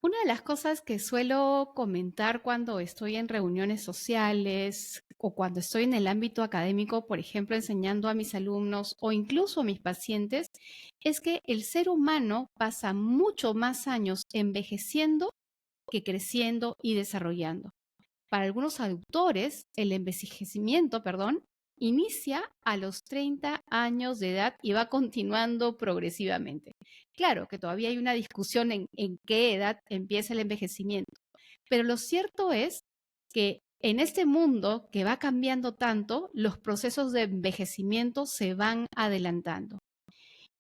Una de las cosas que suelo comentar cuando estoy en reuniones sociales o cuando estoy en el ámbito académico, por ejemplo, enseñando a mis alumnos o incluso a mis pacientes, es que el ser humano pasa mucho más años envejeciendo que creciendo y desarrollando. Para algunos autores, el envejecimiento, inicia a los 30 años de edad y va continuando progresivamente. Claro que todavía hay una discusión en qué edad empieza el envejecimiento, pero lo cierto es que en este mundo que va cambiando tanto, los procesos de envejecimiento se van adelantando.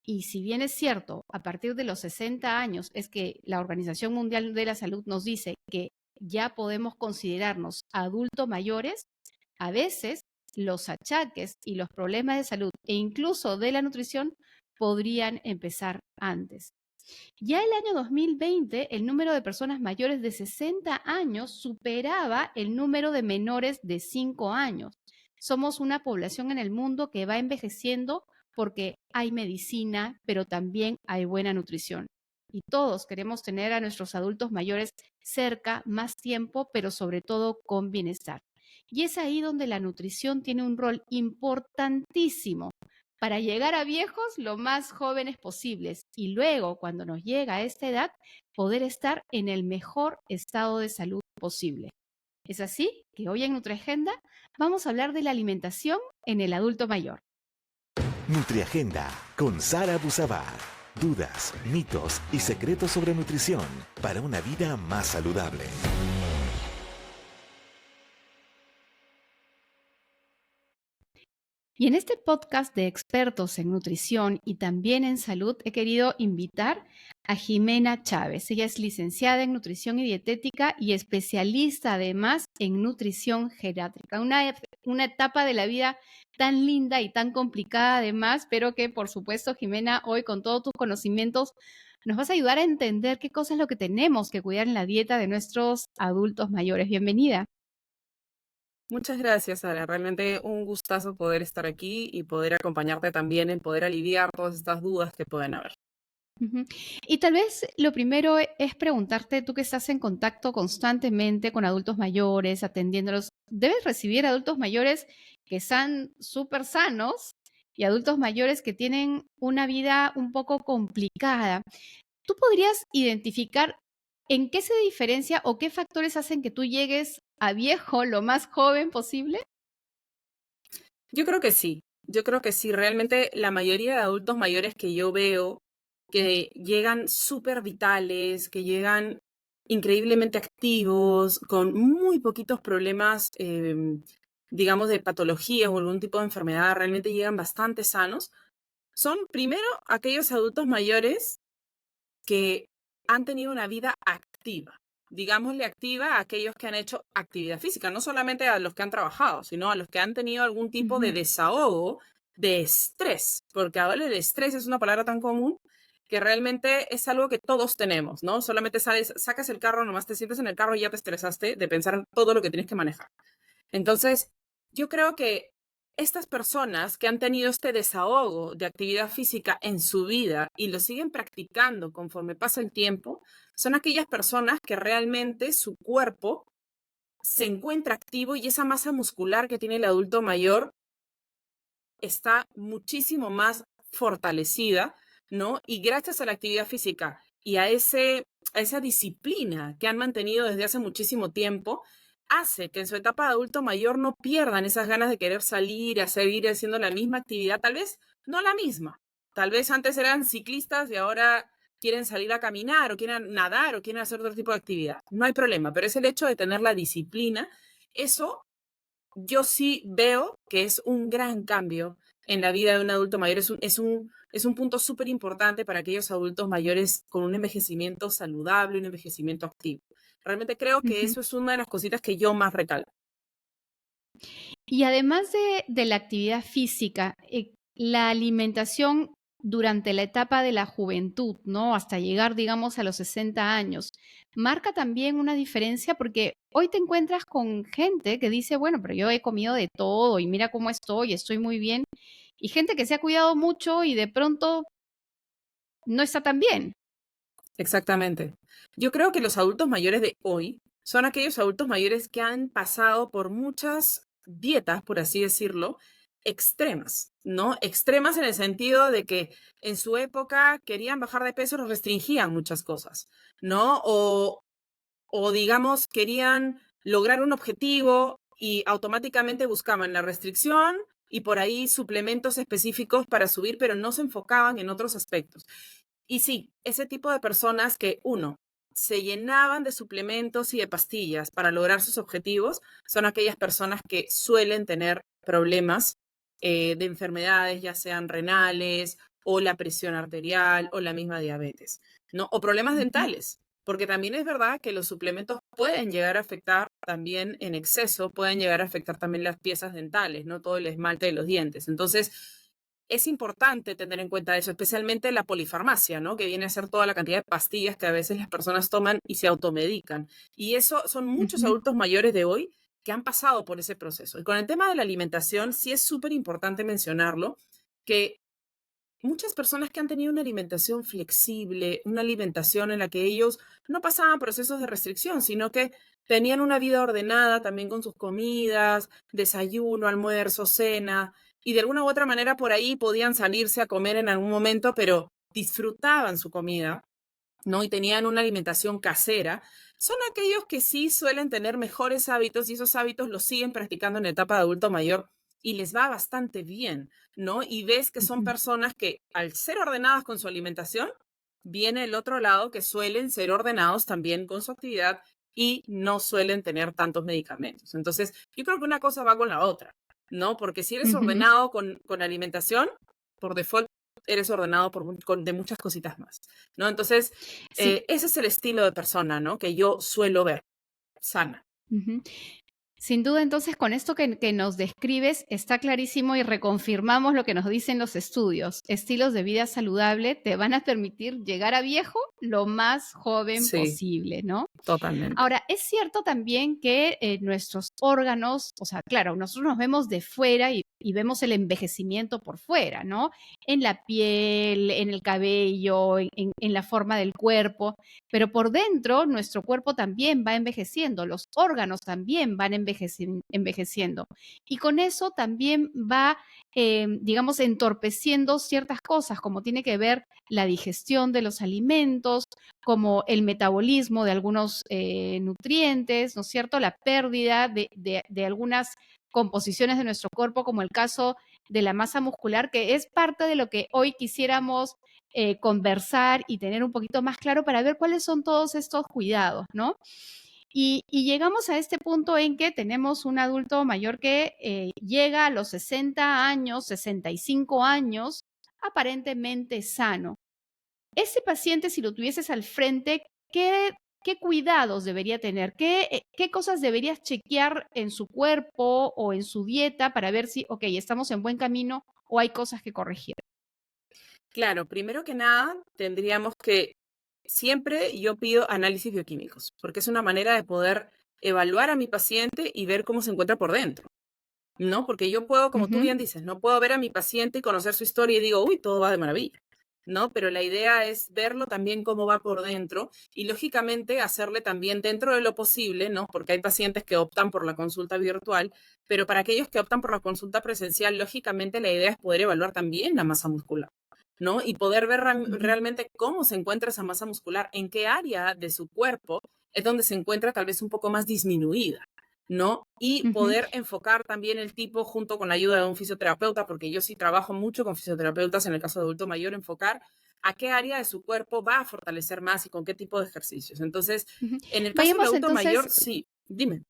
Y si bien es cierto, a partir de los 60 años es que la Organización Mundial de la Salud nos dice que ya podemos considerarnos adultos mayores, a veces los achaques y los problemas de salud e incluso de la nutrición podrían empezar antes. Ya el año 2020, el número de personas mayores de 60 años superaba el número de menores de 5 años. Somos una población en el mundo que va envejeciendo porque hay medicina, pero también hay buena nutrición. Y todos queremos tener a nuestros adultos mayores cerca más tiempo, pero sobre todo con bienestar. Y es ahí donde la nutrición tiene un rol importantísimo para llegar a viejos lo más jóvenes posibles y luego, cuando nos llega a esta edad, poder estar en el mejor estado de salud posible. Es así que hoy en NutriAgenda vamos a hablar de la alimentación en el adulto mayor. Nutriagenda con Sara Busabar. Dudas, mitos y secretos sobre nutrición para una vida más saludable. Y en este podcast de expertos en nutrición y también en salud he querido invitar a Jimena Chávez. Ella es licenciada en nutrición y dietética y especialista además en nutrición geriátrica. Una etapa de la vida tan linda y tan complicada además, pero que por supuesto, Jimena, hoy con todos tus conocimientos nos vas a ayudar a entender qué cosa es lo que tenemos que cuidar en la dieta de nuestros adultos mayores. Bienvenida. Muchas gracias, Sara. Realmente un gustazo poder estar aquí y poder acompañarte también en poder aliviar todas estas dudas que pueden haber. Ujú. Y tal vez lo primero es preguntarte, tú que estás en contacto constantemente con adultos mayores, atendiéndolos, debes recibir adultos mayores que están súper sanos y adultos mayores que tienen una vida un poco complicada. ¿Tú podrías identificar en qué se diferencia o qué factores hacen que tú llegues a viejo lo más joven posible? Yo creo que sí, yo creo que sí. Realmente la mayoría de adultos mayores que yo veo que llegan súper vitales, que llegan increíblemente activos, con muy poquitos problemas, digamos, de patología o algún tipo de enfermedad, realmente llegan bastante sanos. Son primero aquellos adultos mayores que han tenido una vida activa. Digámosle activa a aquellos que han hecho actividad física, no solamente a los que han trabajado, sino a los que han tenido algún tipo de Ujú. desahogo de estrés, porque ahora el estrés es una palabra tan común que realmente es algo que todos tenemos, ¿no? Solamente sacas el carro, nomás te sientes en el carro y ya te estresaste de pensar en todo lo que tienes que manejar. Entonces, yo creo que estas personas que han tenido este desahogo de actividad física en su vida y lo siguen practicando conforme pasa el tiempo, son aquellas personas que realmente su cuerpo se encuentra activo y esa masa muscular que tiene el adulto mayor está muchísimo más fortalecida, ¿no? Y gracias a la actividad física y a esa disciplina que han mantenido desde hace muchísimo tiempo, hace que en su etapa de adulto mayor no pierdan esas ganas de querer salir, a seguir haciendo la misma actividad, tal vez no la misma. Tal vez antes eran ciclistas y ahora quieren salir a caminar o quieren nadar o quieren hacer otro tipo de actividad. No hay problema, pero es el hecho de tener la disciplina. Eso yo sí veo que es un gran cambio en la vida de un adulto mayor. Es un punto súper importante para aquellos adultos mayores con un envejecimiento saludable, un envejecimiento activo. Realmente creo que Ujú. eso es una de las cositas que yo más recalco. Y además de la actividad física, la alimentación durante la etapa de la juventud, ¿no? Hasta llegar, digamos, a los 60 años, marca también una diferencia porque hoy te encuentras con gente que dice, bueno, pero yo he comido de todo y mira cómo estoy muy bien. Y gente que se ha cuidado mucho y de pronto no está tan bien. Exactamente. Yo creo que los adultos mayores de hoy son aquellos adultos mayores que han pasado por muchas dietas, por así decirlo, extremas, ¿no? Extremas en el sentido de que en su época querían bajar de peso, los restringían muchas cosas, ¿no? O digamos, querían lograr un objetivo y automáticamente buscaban la restricción y por ahí suplementos específicos para subir, pero no se enfocaban en otros aspectos. Y sí, ese tipo de personas que, uno, se llenaban de suplementos y de pastillas para lograr sus objetivos, son aquellas personas que suelen tener problemas de enfermedades, ya sean renales o la presión arterial o la misma diabetes, ¿no? O problemas Ujú, dentales, porque también es verdad que los suplementos pueden llegar a afectar también en exceso, pueden llegar a afectar también las piezas dentales, ¿no? Todo el esmalte de los dientes. Entonces, es importante tener en cuenta eso, especialmente la polifarmacia, ¿no? Que viene a ser toda la cantidad de pastillas que a veces las personas toman y se automedican. Y eso son muchos ujú, adultos mayores de hoy que han pasado por ese proceso. Y con el tema de la alimentación, sí es súper importante mencionarlo, que muchas personas que han tenido una alimentación flexible, una alimentación en la que ellos no pasaban procesos de restricción, sino que tenían una vida ordenada también con sus comidas, desayuno, almuerzo, cena, y de alguna u otra manera por ahí podían salirse a comer en algún momento, pero disfrutaban su comida, ¿no? Y tenían una alimentación casera, son aquellos que sí suelen tener mejores hábitos y esos hábitos los siguen practicando en la etapa de adulto mayor y les va bastante bien, ¿no? Y ves que son ujú. personas que al ser ordenadas con su alimentación, viene el otro lado que suelen ser ordenados también con su actividad y no suelen tener tantos medicamentos. Entonces, yo creo que una cosa va con la otra, ¿no? Porque si eres Ujú. ordenado con alimentación, por default eres ordenado de muchas cositas más, ¿no? Entonces, Sí. ese es el estilo de persona, ¿no? Que yo suelo ver, sana. Ujú. Sin duda, entonces, con esto que nos describes, está clarísimo y reconfirmamos lo que nos dicen los estudios. Estilos de vida saludable te van a permitir llegar a viejo lo más joven Sí, posible, ¿no? totalmente. Ahora, es cierto también que nuestros órganos, o sea, claro, nosotros nos vemos de fuera y vemos el envejecimiento por fuera, ¿no? En la piel, en el cabello, en la forma del cuerpo, pero por dentro nuestro cuerpo también va envejeciendo, los órganos también van envejeciendo. Y con eso también va, digamos, entorpeciendo ciertas cosas, como tiene que ver la digestión de los alimentos, como el metabolismo de algunos nutrientes, ¿no es cierto? La pérdida de algunas composiciones de nuestro cuerpo, como el caso de la masa muscular, que es parte de lo que hoy quisiéramos conversar y tener un poquito más claro para ver cuáles son todos estos cuidados, ¿no? Y llegamos a este punto en que tenemos un adulto mayor que llega a los 60 años, 65 años, aparentemente sano. Ese paciente, si lo tuvieses al frente, ¿qué cuidados debería tener? ¿Qué cosas deberías chequear en su cuerpo o en su dieta para ver si, ok, estamos en buen camino o hay cosas que corregir? Claro, primero que nada, tendríamos que siempre yo pido análisis bioquímicos, porque es una manera de poder evaluar a mi paciente y ver cómo se encuentra por dentro, ¿no? Porque yo puedo, como tú Ujú, bien dices, no puedo ver a mi paciente y conocer su historia y digo, uy, todo va de maravilla, ¿no? Pero la idea es verlo también cómo va por dentro y lógicamente hacerle también dentro de lo posible, ¿no? Porque hay pacientes que optan por la consulta virtual, pero para aquellos que optan por la consulta presencial, lógicamente la idea es poder evaluar también la masa muscular, ¿no? Y poder ver ujú, realmente cómo se encuentra esa masa muscular, en qué área de su cuerpo es donde se encuentra tal vez un poco más disminuida, ¿no? Y ujú. poder enfocar también el tipo junto con la ayuda de un fisioterapeuta, porque yo sí trabajo mucho con fisioterapeutas en el caso de adulto mayor, enfocar a qué área de su cuerpo va a fortalecer más y con qué tipo de ejercicios. Entonces, Ujú. en el caso del Vayamos adulto mayor, entonces, sí, dime,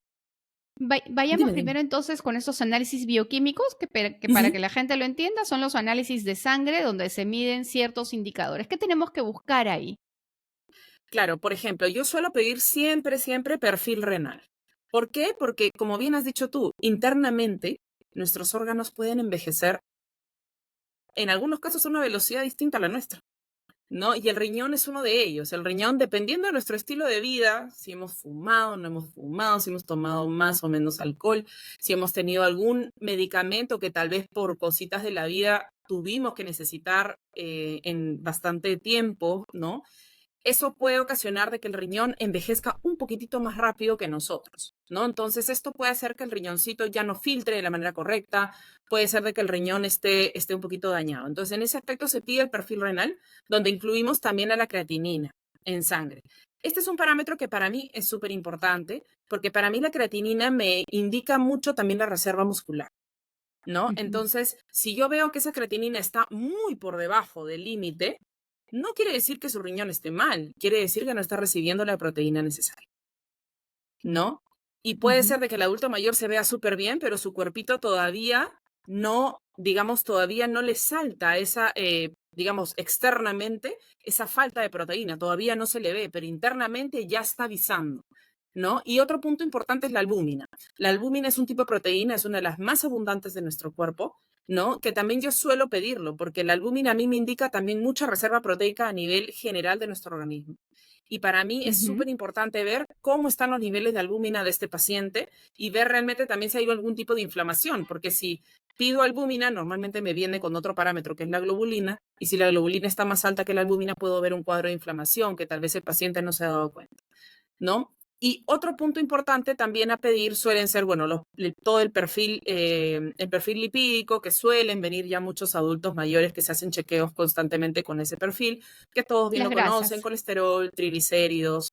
vayamos dime, dime. primero entonces con estos análisis bioquímicos que para Ujú. que la gente lo entienda son los análisis de sangre donde se miden ciertos indicadores. ¿Qué tenemos que buscar ahí? Claro, por ejemplo, yo suelo pedir siempre, siempre perfil renal. ¿Por qué? Porque, como bien has dicho tú, internamente nuestros órganos pueden envejecer, en algunos casos a una velocidad distinta a la nuestra, ¿no? Y el riñón es uno de ellos. El riñón, dependiendo de nuestro estilo de vida, si hemos fumado, no hemos fumado, si hemos tomado más o menos alcohol, si hemos tenido algún medicamento que tal vez por cositas de la vida tuvimos que necesitar en bastante tiempo, ¿no? eso puede ocasionar de que el riñón envejezca un poquitito más rápido que nosotros, ¿no? Entonces, esto puede hacer que el riñoncito ya no filtre de la manera correcta, puede ser de que el riñón esté un poquito dañado. Entonces, en ese aspecto se pide el perfil renal, donde incluimos también a la creatinina en sangre. Este es un parámetro que para mí es súper importante, porque para mí la creatinina me indica mucho también la reserva muscular, ¿no? Ujú, Entonces, si yo veo que esa creatinina está muy por debajo del límite, no quiere decir que su riñón esté mal, quiere decir que no está recibiendo la proteína necesaria, ¿no? Y puede ujú, ser de que el adulto mayor se vea súper bien, pero su cuerpito todavía no, digamos, todavía no le salta esa, digamos, externamente, esa falta de proteína, todavía no se le ve, pero internamente ya está avisando, ¿no? Y otro punto importante es la albúmina. La albúmina es un tipo de proteína, es una de las más abundantes de nuestro cuerpo, ¿no? Que también yo suelo pedirlo, porque la albúmina a mí me indica también mucha reserva proteica a nivel general de nuestro organismo. Y para mí es ujú. súper importante ver cómo están los niveles de albúmina de este paciente y ver realmente también si hay algún tipo de inflamación, porque si pido albúmina, normalmente me viene con otro parámetro que es la globulina, y si la globulina está más alta que la albúmina, puedo ver un cuadro de inflamación que tal vez el paciente no se ha dado cuenta, ¿no? Y otro punto importante también a pedir suelen ser, bueno, todo el perfil lipídico, que suelen venir ya muchos adultos mayores que se hacen chequeos constantemente con ese perfil, que todos bien Las lo conocen, grasas. colesterol, triglicéridos,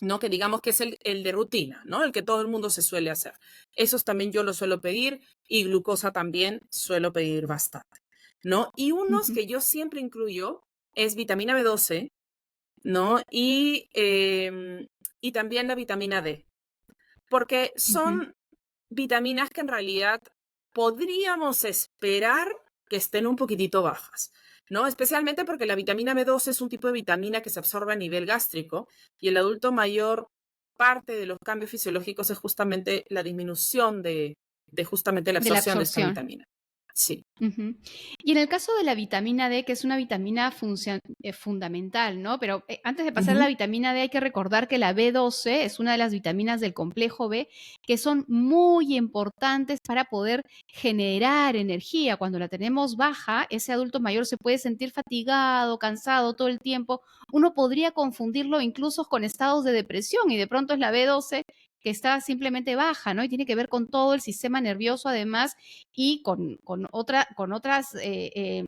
¿no? Que digamos que es el de rutina, ¿no? El que todo el mundo se suele hacer. Esos también yo los suelo pedir y glucosa también suelo pedir bastante, ¿no? Y unos Ujú, que yo siempre incluyo es vitamina B12, ¿no? Y también la vitamina D, porque ujú. son vitaminas que en realidad podríamos esperar que estén un poquitito bajas, ¿no? Especialmente porque la vitamina B12 es un tipo de vitamina que se absorbe a nivel gástrico y el adulto mayor, parte de los cambios fisiológicos es justamente la disminución de justamente la De la absorción de esta absorción. vitamina. Sí, Ujú. Y en el caso de la vitamina D, que es una vitamina fundamental, ¿no? Pero antes de pasar a la ujú, vitamina D, hay que recordar que la B12 es una de las vitaminas del complejo B que son muy importantes para poder generar energía. Cuando la tenemos baja, ese adulto mayor se puede sentir fatigado, cansado todo el tiempo. Uno podría confundirlo incluso con estados de depresión y de pronto es la B12 que está simplemente baja, ¿no? Y tiene que ver con todo el sistema nervioso además y con otras,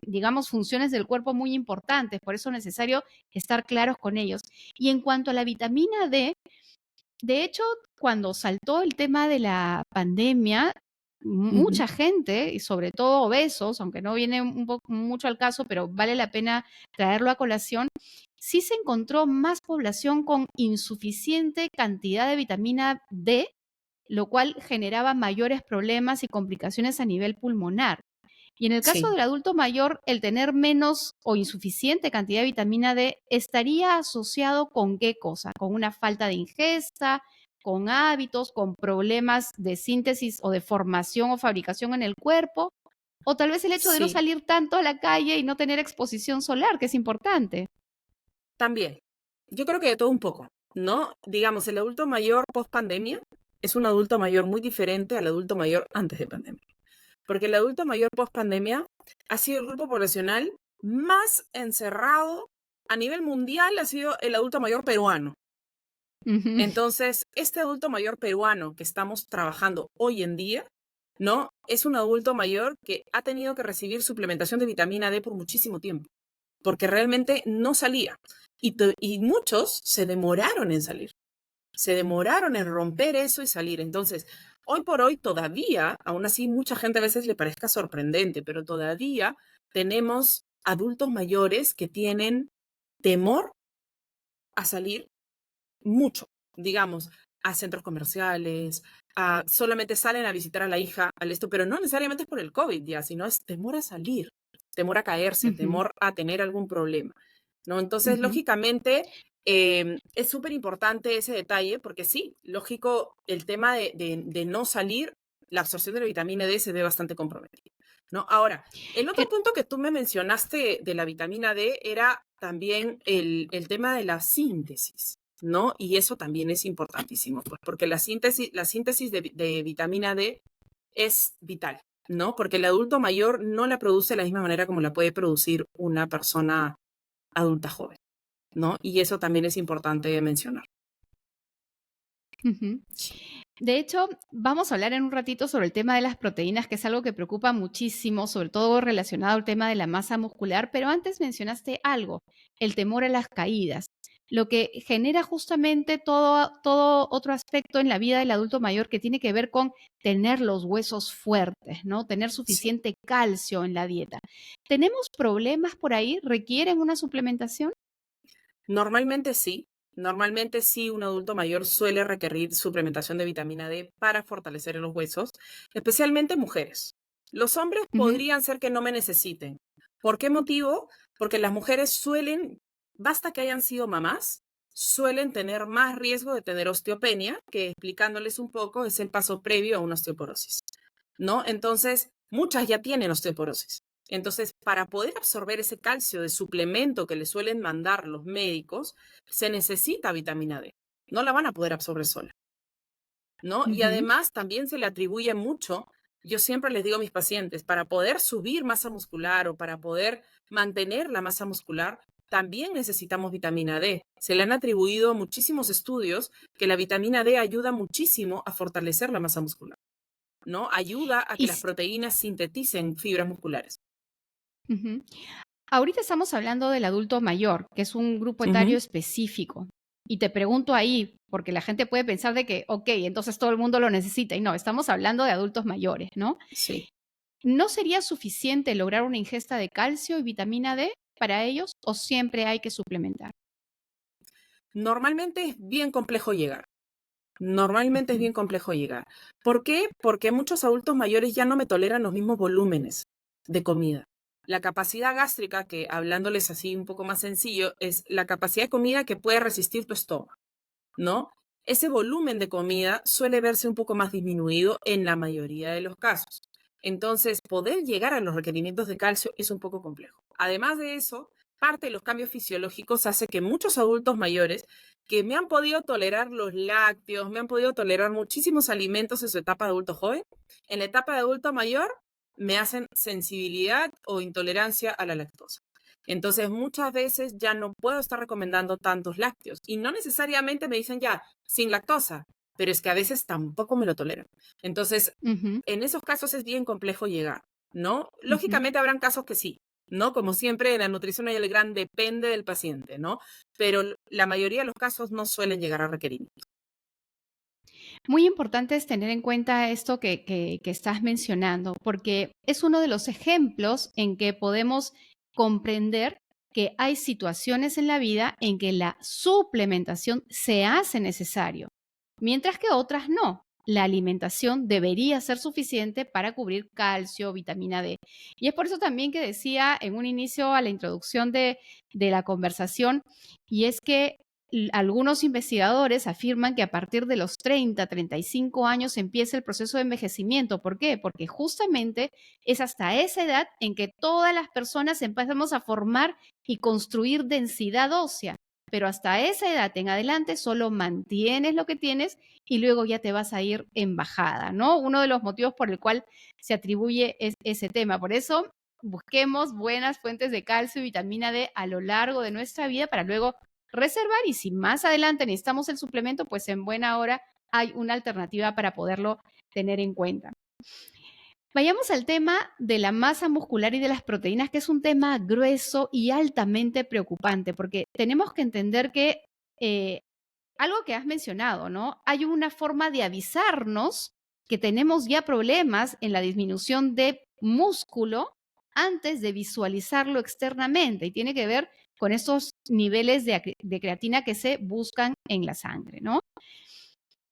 digamos, funciones del cuerpo muy importantes. Por eso es necesario estar claros con ellos. Y en cuanto a la vitamina D, de hecho, cuando saltó el tema de la pandemia, ujú, mucha gente, y sobre todo obesos, aunque no viene mucho al caso, pero vale la pena traerlo a colación, sí se encontró más población con insuficiente cantidad de vitamina D, lo cual generaba mayores problemas y complicaciones a nivel pulmonar. Y en el caso sí, del adulto mayor, el tener menos o insuficiente cantidad de vitamina D estaría asociado con qué cosa? Con una falta de ingesta, con hábitos, con problemas de síntesis o de formación o fabricación en el cuerpo, o tal vez el hecho de no sí, salir tanto a la calle y no tener exposición solar, que es importante. también. Yo creo que de todo un poco, ¿no? Digamos, el adulto mayor post pandemia es un adulto mayor muy diferente al adulto mayor antes de pandemia. Porque el adulto mayor post pandemia ha sido el grupo poblacional más encerrado a nivel mundial, ha sido el adulto mayor peruano. Ujú, Entonces, este adulto mayor peruano que estamos trabajando hoy en día, ¿no? Es un adulto mayor que ha tenido que recibir suplementación de vitamina D por muchísimo tiempo, porque realmente no salía. Y muchos se demoraron en salir, se demoraron en romper eso y salir. Entonces, hoy por hoy todavía, aún así mucha gente a veces le parezca sorprendente, pero todavía tenemos adultos mayores que tienen temor a salir mucho, digamos, a centros comerciales, solamente salen a visitar a la hija, al esto, pero no necesariamente es por el COVID ya, sino es temor a salir, temor a caerse, ujú, temor a tener algún problema, ¿no? Entonces, ujú. lógicamente, es súper importante ese detalle, porque sí, lógico, el tema de no salir, la absorción de la vitamina D se ve bastante comprometida, ¿no? Ahora, el otro Eh, punto que tú me mencionaste de la vitamina D era también el tema de la síntesis, ¿no? Y eso también es importantísimo, pues, porque la síntesis de vitamina D es vital, ¿no? Porque el adulto mayor no la produce de la misma manera como la puede producir una persona adulta joven. ¿no? Y eso también es importante mencionar. Ujú. De hecho, vamos a hablar en un ratito sobre el tema de las proteínas, que es algo que preocupa muchísimo, sobre todo relacionado al tema de la masa muscular, pero antes mencionaste algo, el temor a las caídas, lo que genera justamente todo otro aspecto en la vida del adulto mayor que tiene que ver con tener los huesos fuertes, ¿no? Tener Sí. suficiente calcio en la dieta. ¿Tenemos problemas por ahí? ¿Requieren una suplementación? Normalmente sí. Normalmente sí, un adulto mayor suele requerir suplementación de vitamina D para fortalecer los huesos, especialmente mujeres. Los hombres Ujú. podrían ser que no me necesiten. ¿Por qué motivo? Porque las mujeres basta que hayan sido mamás, suelen tener más riesgo de tener osteopenia, que explicándoles un poco es el paso previo a una osteoporosis, ¿no? Entonces, muchas ya tienen osteoporosis. Entonces, para poder absorber ese calcio de suplemento que le suelen mandar los médicos, se necesita vitamina D. No la van a poder absorber sola, ¿no? Y Ujú. además también se le atribuye mucho, yo siempre les digo a mis pacientes, para poder subir masa muscular o para poder mantener la masa muscular, también necesitamos vitamina D. Se le han atribuido muchísimos estudios que la vitamina D ayuda muchísimo a fortalecer la masa muscular, ¿no? Ayuda a que Y las proteínas sinteticen fibras musculares. ujú. Ahorita estamos hablando del adulto mayor, que es un grupo etario Ujú. específico. Y te pregunto ahí, porque la gente puede pensar de que, ok, entonces todo el mundo lo necesita. Y no, estamos hablando de adultos mayores, ¿no? Sí. ¿No sería suficiente lograr una ingesta de calcio y vitamina D para ellos o siempre hay que suplementar? Normalmente es bien complejo llegar. Normalmente es Ujú. bien complejo llegar. ¿Por qué? Porque muchos adultos mayores ya no me toleran los mismos volúmenes de comida. La capacidad gástrica, que hablándoles así un poco más sencillo, es la capacidad de comida que puede resistir tu estómago, ¿no? Ese volumen de comida suele verse un poco más disminuido en la mayoría de los casos. Entonces, poder llegar a los requerimientos de calcio es un poco complejo. Además de eso, parte de los cambios fisiológicos hace que muchos adultos mayores que me han podido tolerar los lácteos, me han podido tolerar muchísimos alimentos en su etapa de adulto joven, en la etapa de adulto mayor me hacen sensibilidad o intolerancia a la lactosa. Entonces, muchas veces ya no puedo estar recomendando tantos lácteos y no necesariamente me dicen ya sin lactosa, pero es que a veces tampoco me lo toleran. Entonces, Ujú, en esos casos es bien complejo llegar, ¿no? ujú. Lógicamente habrán casos que sí, ¿no? Como siempre, en la nutrición hay el gran depende del paciente, ¿no? Pero la mayoría de los casos no suelen llegar a requerimiento. Muy importante es tener en cuenta esto que estás mencionando, porque es uno de los ejemplos en que podemos comprender que hay situaciones en la vida en que la suplementación se hace necesario, mientras que otras no. La alimentación debería ser suficiente para cubrir calcio, vitamina D. Y es por eso también que decía en un inicio a la introducción de la conversación, y es que algunos investigadores afirman que a partir de los 30, 35 años empieza el proceso de envejecimiento. ¿Por qué? Porque justamente es hasta esa edad en que todas las personas empezamos a formar y construir densidad ósea. Pero hasta esa edad en adelante solo mantienes lo que tienes y luego ya te vas a ir en bajada, ¿no? Uno de los motivos por el cual se atribuye ese tema. Por eso busquemos buenas fuentes de calcio y vitamina D a lo largo de nuestra vida para luego reservar y si más adelante necesitamos el suplemento, pues en buena hora hay una alternativa para poderlo tener en cuenta. Vayamos al tema de la masa muscular y de las proteínas, que es un tema grueso y altamente preocupante, porque tenemos que entender que eh, algo que has mencionado, ¿no? Hay una forma de avisarnos que tenemos ya problemas en la disminución de músculo antes de visualizarlo externamente y tiene que ver con esos niveles de creatina que se buscan en la sangre, ¿no?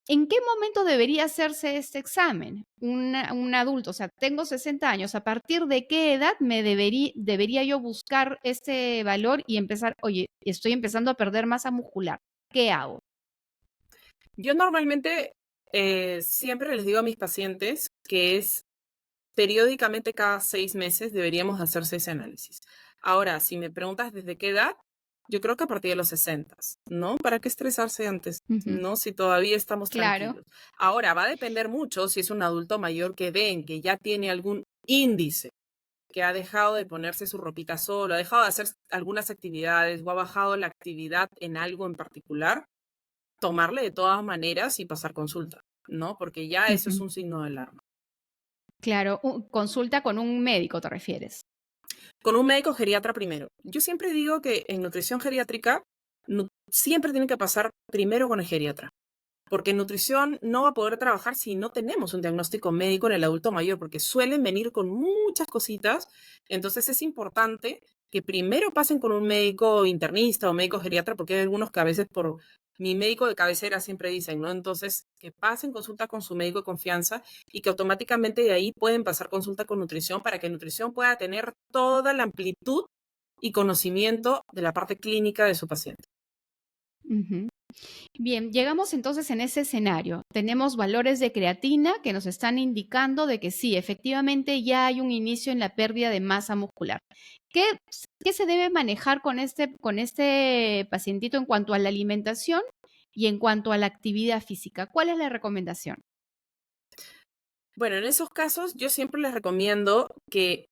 ¿En qué momento debería hacerse este examen? Un adulto, o sea, tengo 60 años, ¿a partir de qué edad debería yo buscar este valor y empezar, oye, estoy empezando a perder masa muscular, ¿qué hago? Yo normalmente siempre les digo a mis pacientes que es periódicamente cada 6 meses deberíamos hacerse ese análisis. Ahora, si me preguntas desde qué edad, yo creo que a partir de los 60, ¿no? ¿Para qué estresarse antes? Ujú. ¿No? Si todavía estamos Claro. tranquilos. Ahora, va a depender mucho si es un adulto mayor que ven que ya tiene algún índice que ha dejado de ponerse su ropita solo, ha dejado de hacer algunas actividades o ha bajado la actividad en algo en particular, tomarle de todas maneras y pasar consulta, ¿no? Porque ya eso es Ujú. un signo de alarma. Claro, consulta con un médico, ¿te refieres? Con un médico geriatra primero. Yo siempre digo que en nutrición geriátrica siempre tiene que pasar primero con el geriatra, porque en nutrición no va a poder trabajar si no tenemos un diagnóstico médico en el adulto mayor, porque suelen venir con muchas cositas. Entonces es importante que primero pasen con un médico internista o médico geriatra, porque hay algunos que a veces por mi médico de cabecera siempre dicen, ¿no? Entonces, que pasen consulta con su médico de confianza y que automáticamente de ahí pueden pasar consulta con nutrición para que nutrición pueda tener toda la amplitud y conocimiento de la parte clínica de su paciente. Ujú. Bien, llegamos entonces en ese escenario. Tenemos valores de creatina que nos están indicando de que sí, efectivamente ya hay un inicio en la pérdida de masa muscular. ¿Qué, qué se debe manejar con este pacientito en cuanto a la alimentación y en cuanto a la actividad física? ¿Cuál es la recomendación? Bueno, en esos casos yo siempre les recomiendo que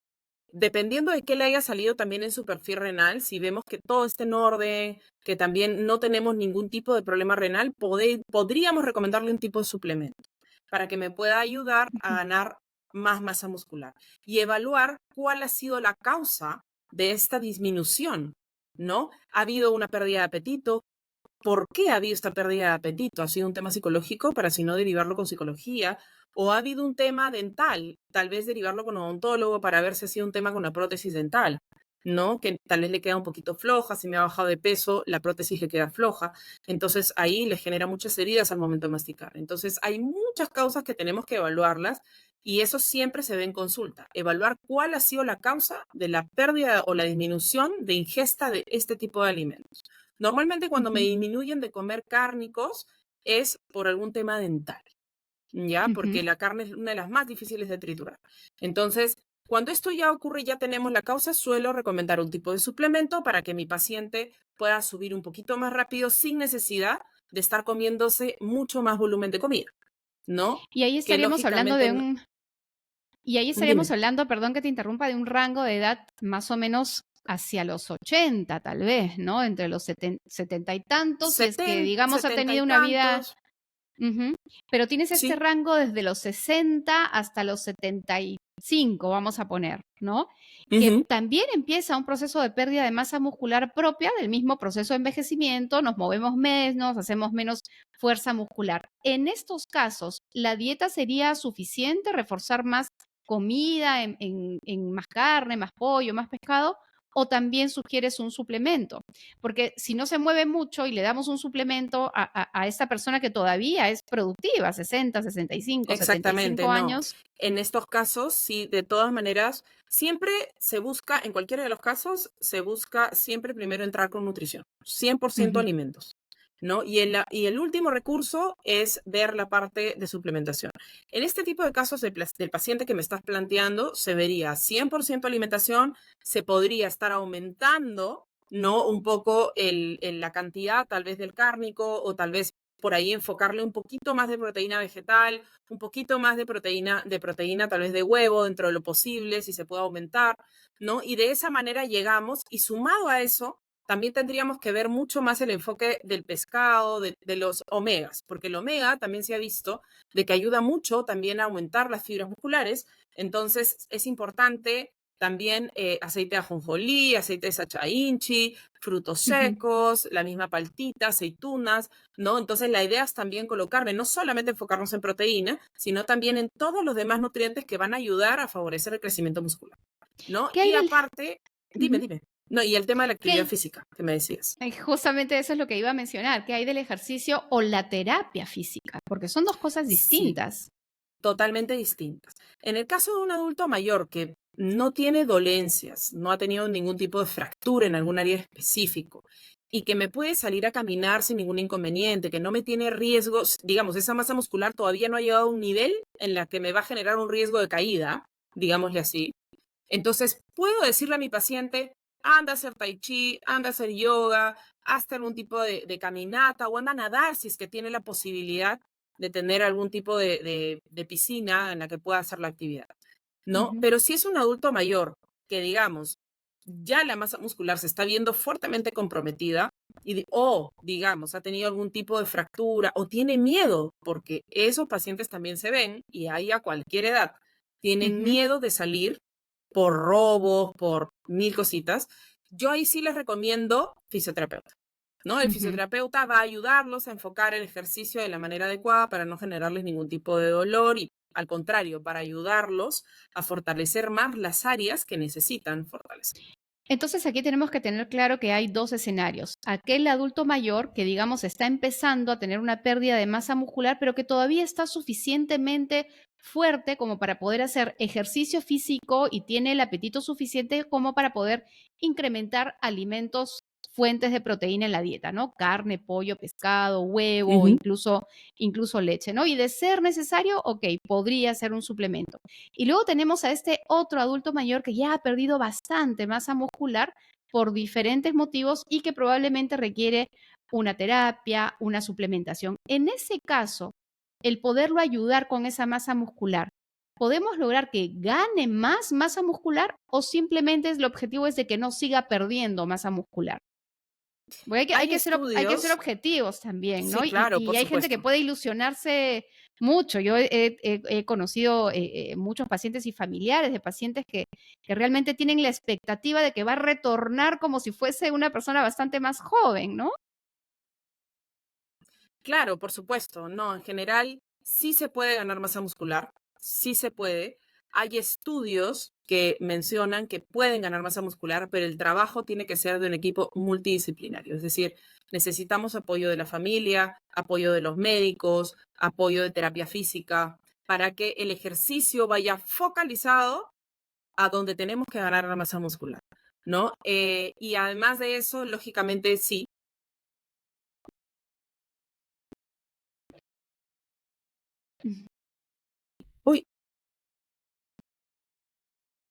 dependiendo de qué le haya salido también en su perfil renal, si vemos que todo está en orden, que también no tenemos ningún tipo de problema renal, podríamos recomendarle un tipo de suplemento para que me pueda ayudar a Ujú, ganar más masa muscular y evaluar cuál ha sido la causa de esta disminución, ¿no? ¿Ha habido una pérdida de apetito? ¿Por qué ha habido esta pérdida de apetito? ¿Ha sido un tema psicológico para si no derivarlo con psicología? ¿O ha habido un tema dental? Tal vez derivarlo con odontólogo para ver si ha sido un tema con la prótesis dental, ¿no? Que tal vez le queda un poquito floja, si me ha bajado de peso, la prótesis le queda floja. Entonces ahí le genera muchas heridas al momento de masticar. Entonces hay muchas causas que tenemos que evaluarlas y eso siempre se ve en consulta. Evaluar cuál ha sido la causa de la pérdida o la disminución de ingesta de este tipo de alimentos. Normalmente cuando me ujú, disminuyen de comer cárnicos es por algún tema dental, ¿ya? ujú. Porque la carne es una de las más difíciles de triturar. Entonces, cuando esto ya ocurre y ya tenemos la causa, suelo recomendar un tipo de suplemento para que mi paciente pueda subir un poquito más rápido sin necesidad de estar comiéndose mucho más volumen de comida, ¿no? Y ahí Que estaríamos hablando lógicamente, de y ahí estaríamos dime, hablando, perdón que te interrumpa, de un rango de edad más o menos hacia los 80, tal vez, ¿no? Entre los 70 y tantos, si es que, 70, digamos, ha 70 y tenido una vida. tantos, Ujú. Pero tienes este sí, rango desde los 60 hasta los 75, vamos a poner, ¿no? Que ujú, también empieza un proceso de pérdida de masa muscular propia del mismo proceso de envejecimiento, nos movemos menos, hacemos menos fuerza muscular. En estos casos, ¿la dieta sería suficiente, reforzar más comida, en más carne, más pollo, más pescado? ¿O también sugieres un suplemento? Porque si no se mueve mucho y le damos un suplemento a esta persona que todavía es productiva, 60, 65, exactamente, 75 no. años. En estos casos, sí, de todas maneras, siempre se busca, en cualquiera de los casos, se busca siempre primero entrar con nutrición, 100% Ujú, alimentos, ¿no? Y el último recurso es ver la parte de suplementación. En este tipo de casos del paciente que me estás planteando, se vería 100% alimentación, se podría estar aumentando, ¿no? Un poco la cantidad tal vez del cárnico o tal vez por ahí enfocarle un poquito más de proteína vegetal, un poquito más de proteína tal vez de huevo dentro de lo posible, si se puede aumentar, ¿no? Y de esa manera llegamos y sumado a eso, también tendríamos que ver mucho más el enfoque del pescado, de los omegas, porque el omega también se ha visto de que ayuda mucho también a aumentar las fibras musculares, entonces es importante también aceite de ajonjolí, aceite de sacha inchi, frutos ujú. secos, la misma paltita, aceitunas, ¿no? Entonces la idea es también colocarle, no solamente enfocarnos en proteína, sino también en todos los demás nutrientes que van a ayudar a favorecer el crecimiento muscular, ¿no? ¿Qué hay Y del, aparte, dime, ujú, dime. No, y el tema de la qué actividad hay- física que me decías. justamente eso es lo que iba a mencionar, ¿qué hay del ejercicio o la terapia física? Porque son dos cosas Sí, distintas. totalmente distintas. En el caso de un adulto mayor que no tiene dolencias, no ha tenido ningún tipo de fractura en algún área específico y que me puede salir a caminar sin ningún inconveniente, que no me tiene riesgos, digamos, esa masa muscular todavía no ha llegado a un nivel en la que me va a generar un riesgo de caída, digámosle así. Entonces, puedo decirle a mi paciente, anda a hacer tai chi, anda a hacer yoga, hazte algún tipo de caminata o anda a nadar si es que tiene la posibilidad de tener algún tipo de piscina en la que pueda hacer la actividad, ¿no? Ujú, Pero si es un adulto mayor que, digamos, ya la masa muscular se está viendo fuertemente comprometida o, digamos, ha tenido algún tipo de fractura o tiene miedo, porque esos pacientes también se ven y hay a cualquier edad, tienen Ujú, miedo de salir por robos, por mil cositas, yo ahí sí les recomiendo fisioterapeuta, ¿no? El ujú. fisioterapeuta va a ayudarlos a enfocar el ejercicio de la manera adecuada para no generarles ningún tipo de dolor y, al contrario, para ayudarlos a fortalecer más las áreas que necesitan fortalecer. Entonces aquí tenemos que tener claro que hay dos escenarios. Aquel adulto mayor que, digamos, está empezando a tener una pérdida de masa muscular, pero que todavía está suficientemente fuerte como para poder hacer ejercicio físico y tiene el apetito suficiente como para poder incrementar alimentos, fuentes de proteína en la dieta, ¿no? Carne, pollo, pescado, huevo, Ujú. incluso leche, ¿no? Y de ser necesario, ok, podría ser un suplemento. Y luego tenemos a este otro adulto mayor que ya ha perdido bastante masa muscular por diferentes motivos y que probablemente requiere una terapia, una suplementación. En ese caso, el poderlo ayudar con esa masa muscular, ¿podemos lograr que gane más masa muscular o simplemente el objetivo es de que no siga perdiendo masa muscular? Porque Hay hay que ser estudios, objetivos también, ¿no? sí, claro, Y por hay gente que supuesto. puede ilusionarse mucho. Yo he conocido muchos pacientes y familiares de pacientes que realmente tienen la expectativa de que va a retornar como si fuese una persona bastante más joven, ¿no? Claro, por supuesto. No, en general sí se puede ganar masa muscular, sí se puede. Hay estudios que mencionan que pueden ganar masa muscular, pero el trabajo tiene que ser de un equipo multidisciplinario. Es decir, necesitamos apoyo de la familia, apoyo de los médicos, apoyo de terapia física, para que el ejercicio vaya focalizado a donde tenemos que ganar la masa muscular, ¿no? Y además de eso, lógicamente sí. Ujú. Uy,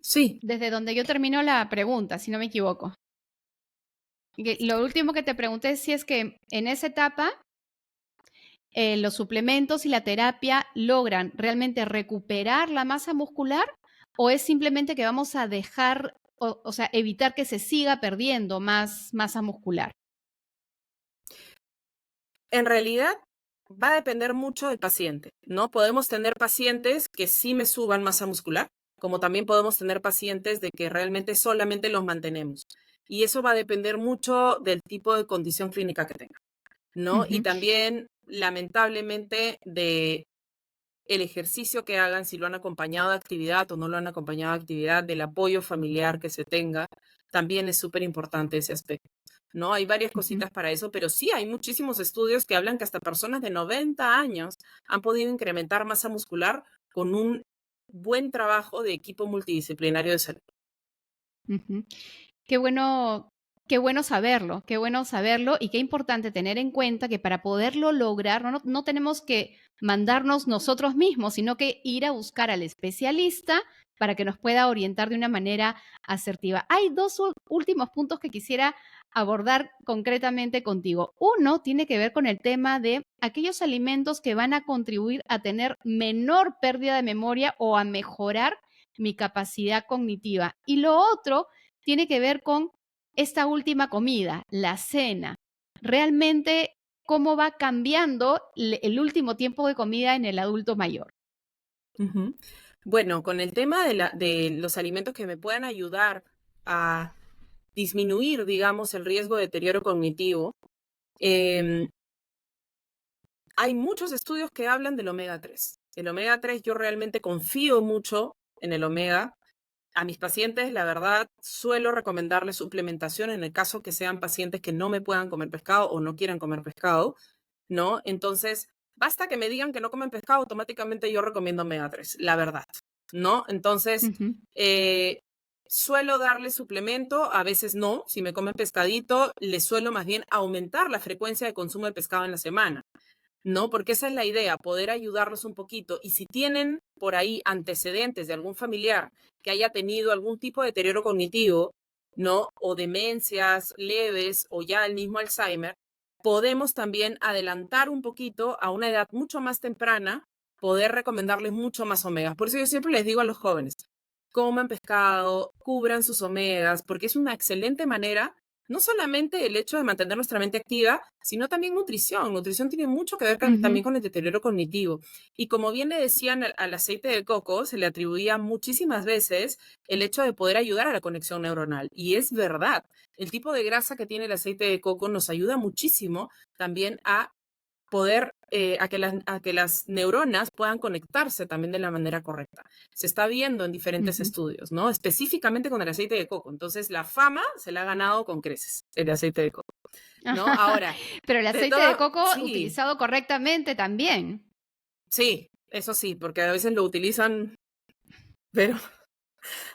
sí. Desde donde yo termino la pregunta, si no me equivoco. Lo último que te pregunté es si es que en esa etapa los suplementos y la terapia logran realmente recuperar la masa muscular o es simplemente que vamos a dejar, o sea, evitar que se siga perdiendo más masa muscular. En realidad va a depender mucho del paciente, ¿no? Podemos tener pacientes que sí me suban masa muscular, como también podemos tener pacientes de que realmente solamente los mantenemos. Y eso va a depender mucho del tipo de condición clínica que tenga, ¿no? Y Ujú, también, lamentablemente, de el ejercicio que hagan, si lo han acompañado de actividad o no lo han acompañado de actividad, del apoyo familiar que se tenga, también es súper importante ese aspecto. ¿No? Hay varias ujú. cositas para eso, pero sí hay muchísimos estudios que hablan que hasta personas de 90 años han podido incrementar masa muscular con un buen trabajo de equipo multidisciplinario de salud. Ujú. Qué bueno, qué bueno saberlo y qué importante tener en cuenta que para poderlo lograr no tenemos que mandarnos nosotros mismos, sino que ir a buscar al especialista para que nos pueda orientar de una manera asertiva. Hay dos últimos puntos que quisiera abordar concretamente contigo. Uno tiene que ver con el tema de aquellos alimentos que van a contribuir a tener menor pérdida de memoria o a mejorar mi capacidad cognitiva. Y lo otro tiene que ver con esta última comida, la cena. Realmente, cómo va cambiando el último tiempo de comida en el adulto mayor. Ujú. Bueno, con el tema de los alimentos que me puedan ayudar a disminuir, digamos, el riesgo de deterioro cognitivo, em, hay muchos estudios que hablan del omega 3. El omega 3 yo realmente confío mucho en el omega. A mis pacientes, la verdad, suelo recomendarles suplementación en el caso que sean pacientes que no me puedan comer pescado o no quieran comer pescado, ¿no? Entonces, basta que me digan que no comen pescado, automáticamente yo recomiendo omega 3, la verdad, ¿no? Entonces, Ujú, eh, suelo darles suplemento, a veces no. Si me comen pescadito, les suelo más bien aumentar la frecuencia de consumo de pescado en la semana. ¿No? Porque esa es la idea, poder ayudarlos un poquito. Y si tienen por ahí antecedentes de algún familiar que haya tenido algún tipo de deterioro cognitivo, ¿no? O demencias leves o ya el mismo Alzheimer, podemos también adelantar un poquito a una edad mucho más temprana, poder recomendarles mucho más omega. Por eso yo siempre les digo a los jóvenes, coman pescado, cubran sus omegas, porque es una excelente manera, no solamente el hecho de mantener nuestra mente activa, sino también nutrición. Nutrición tiene mucho que ver Ujú. también con el deterioro cognitivo. Y como bien le decían al aceite de coco, se le atribuía muchísimas veces el hecho de poder ayudar a la conexión neuronal. Y es verdad, el tipo de grasa que tiene el aceite de coco nos ayuda muchísimo también a poder, a que las neuronas puedan conectarse también de la manera correcta. Se está viendo en diferentes Ujú. estudios, ¿no? Específicamente con el aceite de coco. Entonces, la fama se la ha ganado con creces, el aceite de coco, ¿no? Ahora, Pero el de aceite de todo, coco sí, utilizado correctamente también. sí, eso sí, porque a veces lo utilizan, pero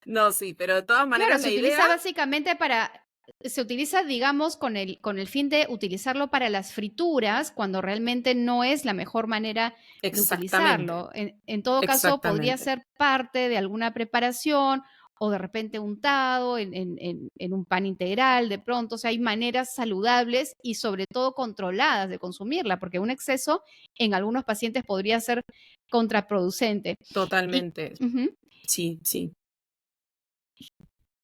no, sí, pero de todas Claro, maneras se la idea, utiliza básicamente se utiliza, digamos, con el fin de utilizarlo para las frituras, cuando realmente no es la mejor manera de exactamente, utilizarlo. En todo caso, podría exactamente, ser parte de alguna preparación o de repente untado en un pan integral, de pronto. O sea, hay maneras saludables y sobre todo controladas de consumirla, porque un exceso en algunos pacientes podría ser contraproducente. Y, totalmente, ujú. sí, sí,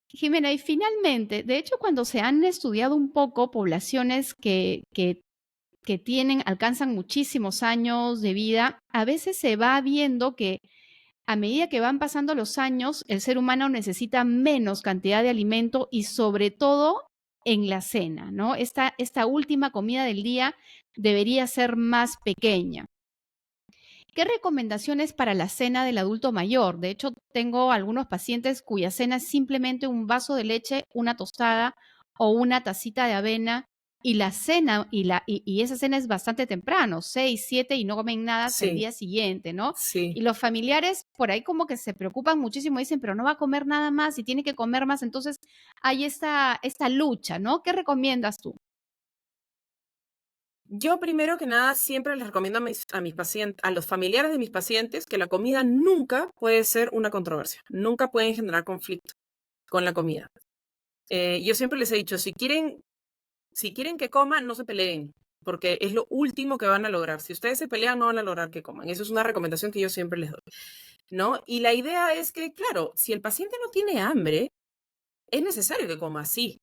Jimena, y finalmente, de hecho, cuando se han estudiado un poco poblaciones que alcanzan muchísimos años de vida, a veces se va viendo que a medida que van pasando los años, el ser humano necesita menos cantidad de alimento y sobre todo en la cena, ¿no? Esta última comida del día debería ser más pequeña. ¿Qué recomendaciones para la cena del adulto mayor? De hecho, tengo algunos pacientes cuya cena es simplemente un vaso de leche, una tostada o una tacita de avena y la cena y esa cena es bastante temprano, 6, 7 y no comen nada hasta el sí, día siguiente, ¿no? sí. Y los familiares por ahí como que se preocupan muchísimo, dicen, pero no va a comer nada más y tiene que comer más, entonces hay esta lucha, ¿no? ¿Qué recomiendas tú? Yo primero que nada siempre les recomiendo a mis pacientes, a los familiares de mis pacientes, que la comida nunca puede ser una controversia, nunca pueden generar conflicto con la comida. Yo siempre les he dicho, si quieren que coman, no se peleen, porque es lo último que van a lograr. Si ustedes se pelean, no van a lograr que coman. Eso es una recomendación que yo siempre les doy, ¿no? Y la idea es que, claro, si el paciente no tiene hambre, es necesario que coma, sí,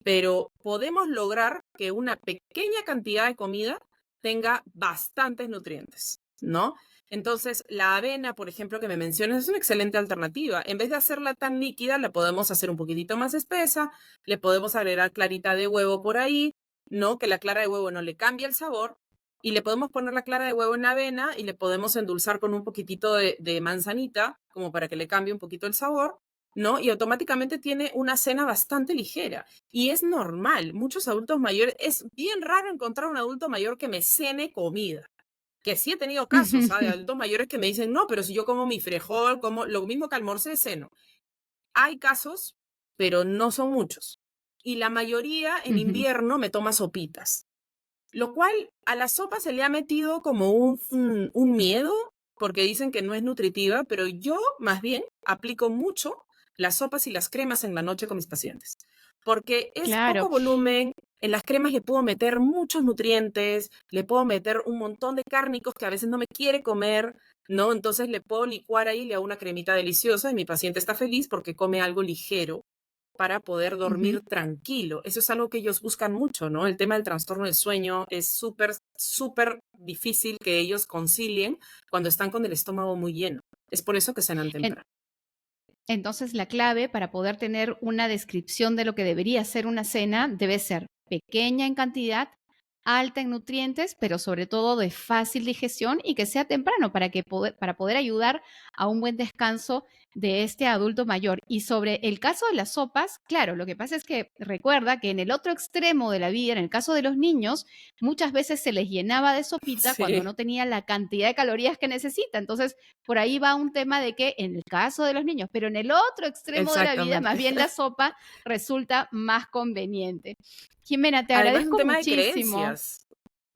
pero podemos lograr que una pequeña cantidad de comida tenga bastantes nutrientes, ¿no? Entonces, la avena, por ejemplo, que me mencionas, es una excelente alternativa. En vez de hacerla tan líquida, la podemos hacer un poquitito más espesa, le podemos agregar clarita de huevo por ahí, ¿no? Que la clara de huevo no le cambie el sabor. Y le podemos poner la clara de huevo en la avena y le podemos endulzar con un poquitito de manzanita, como para que le cambie un poquito el sabor, ¿no? Y automáticamente tiene una cena bastante ligera. Y es normal, muchos adultos mayores, es bien raro encontrar un adulto mayor que me cene comida. Que sí he tenido casos, ¿sabes? De adultos mayores que me dicen, no, pero si yo como mi frijol, como lo mismo que almorcé, ceno. Hay casos, pero no son muchos. Y la mayoría en Ujú. invierno me toma sopitas, lo cual a la sopa se le ha metido como un miedo, porque dicen que no es nutritiva, pero yo más bien aplico mucho las sopas y las cremas en la noche con mis pacientes, porque es Claro. poco volumen, en las cremas le puedo meter muchos nutrientes, le puedo meter un montón de cárnicos que a veces no me quiere comer, ¿no? Entonces le puedo licuar ahí, le hago una cremita deliciosa y mi paciente está feliz porque come algo ligero para poder Ujú. dormir tranquilo. Eso es algo que ellos buscan mucho, ¿no? El tema del trastorno del sueño es súper, súper difícil que ellos concilien cuando están con el estómago muy lleno. Es por eso que cenan En- temprano. Entonces, la clave para poder tener una descripción de lo que debería ser una cena debe ser pequeña en cantidad, alta en nutrientes, pero sobre todo de fácil digestión y que sea temprano para poder ayudar a un buen descanso de este adulto mayor. Y sobre el caso de las sopas, claro, lo que pasa es que recuerda que en el otro extremo de la vida, en el caso de los niños, muchas veces se les llenaba de sopita cuando Sí, no tenía la cantidad de calorías que necesita. Entonces, por ahí va un tema de que en el caso de los niños, pero en el otro extremo de la vida, más exactamente. bien la sopa resulta más conveniente. Jimena, te Además es un agradezco tema de muchísimo. creencias.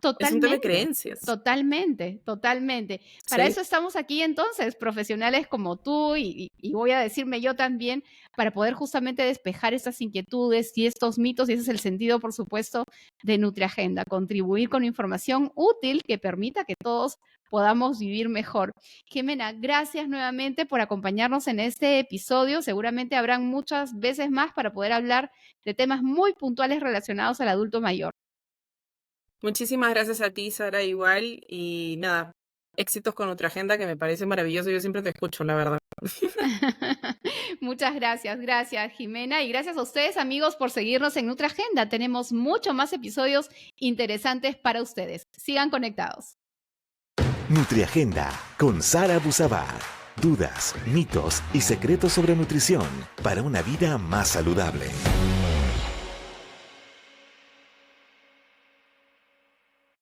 Es un tema de Totalmente, creencias. totalmente, totalmente. Para Sí. eso estamos aquí entonces, profesionales como tú y voy a decirme yo también, para poder justamente despejar estas inquietudes y estos mitos, y ese es el sentido, por supuesto, de NutriAgenda, contribuir con información útil que permita que todos podamos vivir mejor. Jimena, gracias nuevamente por acompañarnos en este episodio. Seguramente habrán muchas veces más para poder hablar de temas muy puntuales relacionados al adulto mayor. Muchísimas gracias a ti, Sara, igual. Y nada, éxitos con nuestra agenda, que me parece maravilloso. Yo siempre te escucho, la verdad. Muchas gracias Jimena, y gracias a ustedes amigos por seguirnos en NutriAgenda. Tenemos mucho más episodios interesantes para ustedes. Sigan conectados. NutriAgenda con Sara Busavar. Dudas, mitos y secretos sobre nutrición para una vida más saludable.